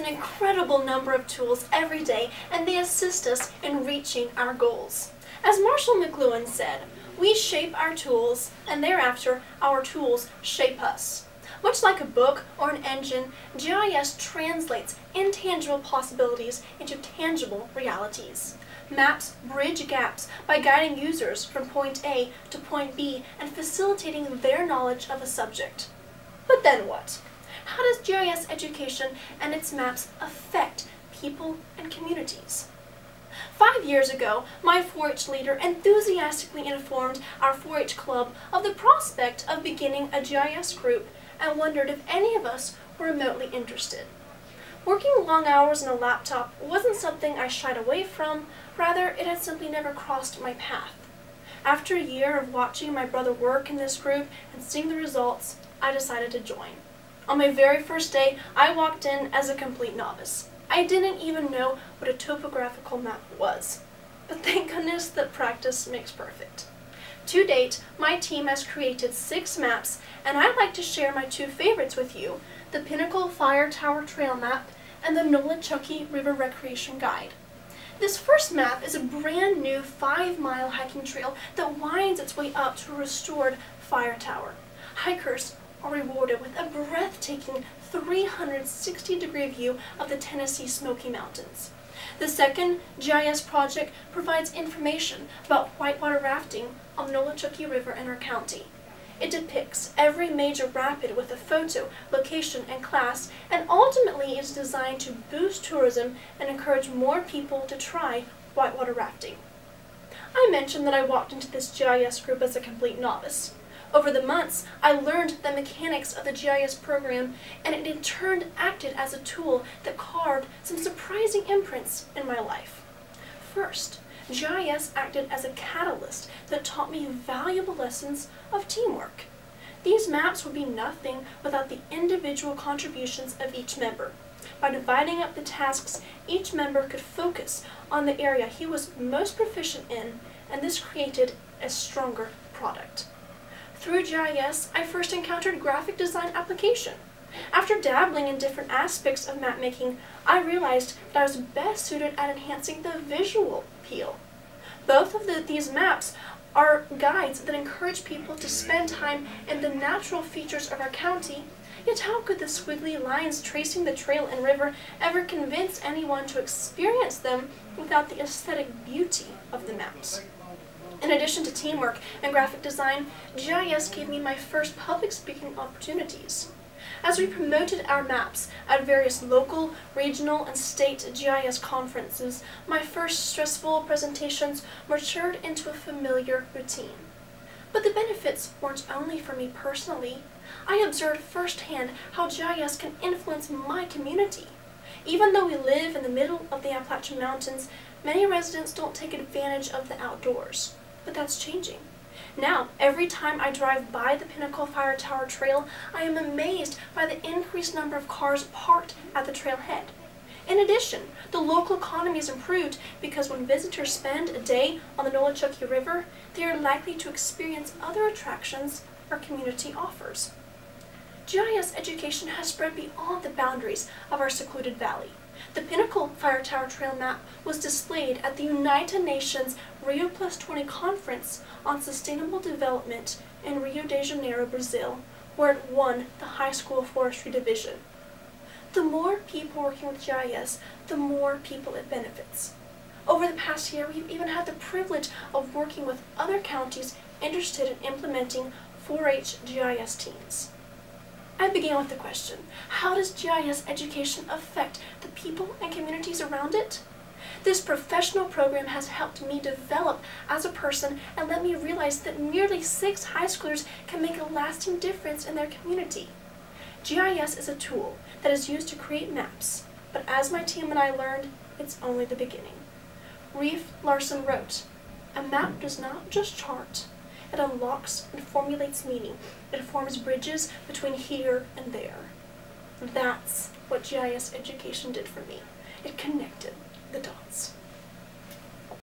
an incredible number of tools every day, and they assist us in reaching our goals. As Marshall McLuhan said, we shape our tools, and thereafter our tools shape us. Much like a book or an engine, GIS translates intangible possibilities into tangible realities. Maps bridge gaps by guiding users from point A to point B and facilitating their knowledge of a subject. But then what? How does GIS education and its maps affect people and communities? 5 years ago, my 4-H leader enthusiastically informed our 4-H club of the prospect of beginning a GIS group and wondered if any of us were remotely interested. Working long hours on a laptop wasn't something I shied away from, rather it had simply never crossed my path. After a year of watching my brother work in this group and seeing the results, I decided to join. On my very first day, I walked in as a complete novice. I didn't even know what a topographical map was. But thank goodness that practice makes perfect. To date, my team has created 6 maps, and I'd like to share my 2 favorites with you, the Pinnacle Fire Tower Trail Map and the Nolichucky River Recreation Guide. This first map is a brand new 5-mile hiking trail that winds its way up to a restored fire tower. Hikers are rewarded with a breathtaking 360-degree view of the Tennessee Smoky Mountains. The second GIS project provides information about whitewater rafting on the Nolichucky River in our county. It depicts every major rapid with a photo, location, and class, and ultimately is designed to boost tourism and encourage more people to try whitewater rafting. I mentioned that I walked into this GIS group as a complete novice. Over the months, I learned the mechanics of the GIS program, and it in turn acted as a tool that carved some surprising imprints in my life. First, GIS acted as a catalyst that taught me valuable lessons of teamwork. These maps would be nothing without the individual contributions of each member. By dividing up the tasks, each member could focus on the area he was most proficient in, and this created a stronger product. Through GIS, I first encountered graphic design application. After dabbling in different aspects of map making, I realized that I was best suited at enhancing the visual appeal. Both of these maps are guides that encourage people to spend time in the natural features of our county, yet how could the squiggly lines tracing the trail and river ever convince anyone to experience them without the aesthetic beauty of the maps? In addition to teamwork and graphic design, GIS gave me my first public speaking opportunities. As we promoted our maps at various local, regional, and state GIS conferences, my first stressful presentations matured into a familiar routine. But the benefits weren't only for me personally. I observed firsthand how GIS can influence my community. Even though we live in the middle of the Appalachian Mountains, many residents don't take advantage of the outdoors. But that's changing. Now, every time I drive by the Pinnacle Fire Tower Trail, I am amazed by the increased number of cars parked at the trailhead. In addition, the local economy is improved because when visitors spend a day on the Nolichucky River, they are likely to experience other attractions our community offers. GIS education has spread beyond the boundaries of our secluded valley. The Pinnacle Fire Tower Trail map was displayed at the United Nations Rio+20 Conference on Sustainable Development in Rio de Janeiro, Brazil, where it won the High School Forestry Division. The more people working with GIS, the more people it benefits. Over the past year, we've even had the privilege of working with other counties interested in implementing 4-H GIS teams. I began with the question, how does GIS education affect the people and communities around it? This professional program has helped me develop as a person and let me realize that nearly 6 high schoolers can make a lasting difference in their community. GIS is a tool that is used to create maps, but as my team and I learned, it's only the beginning. Reef Larson wrote, "A map does not just chart. It unlocks and formulates meaning. It forms bridges between here and there." That's what GIS education did for me. It connected the dots.